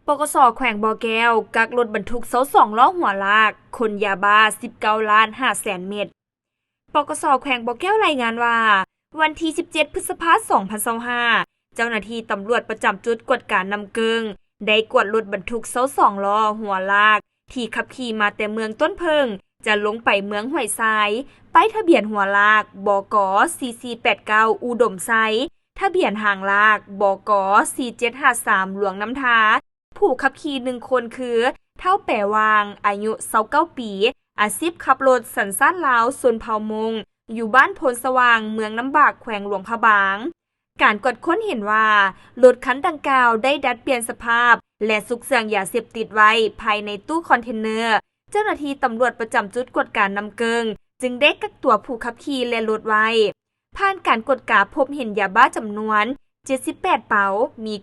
ปกส.แขวงบ่อแก้วกักรถบรรทุกเสา2ล้อหัวลากขนยาบ้า19ล้าน5แสนเม็ดปกส.แขวงบ่อแก้วรายงานว่าวันที่17พฤษภาคม2025เจ้าหน้าที่ตำรวจประจำจุดกวดการนำเกิงได้กวดรถบรรทุกเสา2ล้อหัวลากที่ขับขี่มาแต่เมืองต้นเพิงจะลงไปเมืองห้วยทรายป้ายทะเบียนหัวลากบก4489อุดมไซทะเบียนหางลากบก4753หลวงน้ำทาผู้ขับขี่1คนคือเท่าแปวางอายุ29ปีอาชีพขับรถสัญชาติลาวชนเผ่ามงอยู่บ้านโพนสว่างเมืองน้ำบากแขวงหลวงพระบางการกดค้นเห็นว่ารถคันดังกล่าวได้ดัดเปลี่ยนสภาพและซุกเสื่องยาเสพติดไว้ภายในตู้คอนเทนเนอร์เจ้าหน้าที่ตำรวจประจำจุดกวดการนำเกิงจึงได้กักตัวผู้ขับขี่และรถไว้ผ่านการกวดกาพบเห็นยาบ้าจำนวน78เป๋ามี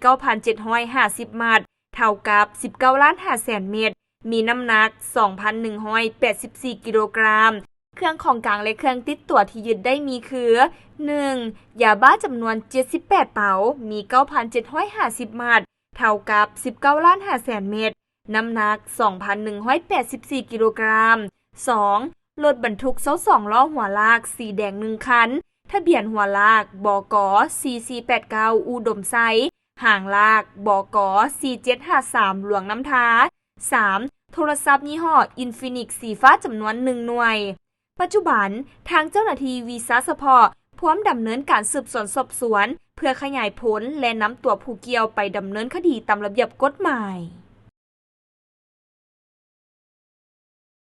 9,750 มัดเท่ากับ19ล้าน5แสนเม็ดมีน้ำหนัก 2,184 กิโลกรัมเครื่องของกลางและเครื่องติดตัวที่ยึดได้มีคือ 1. ยาบ้าจำนวน78เป๋ามี 9,750 มัดเท่ากับ19ล้าน5แสนเม็ดน้ำหนัก 2,184 กิโลกรัม 2. รถบรรทุกเสา2ล้อหัวลากสีแดง1คันทะเบียนหัวลากบก4489อุดมไซห่างลากบก4753หลวงน้ำทา 3. โทรศัพท์ยี่ห้อ Infinix สีฟ้าจำนวน1หน่วยปัจจุบันทางเจ้าหน้าที่วีซ่าเฉพาะพร้อมดำเนินการสืบสวนสอบสวนเพื่อขยายผลและนำตัวผู้เกี่ยวไปดำเนินคดีตามระเบียบกฎหมาย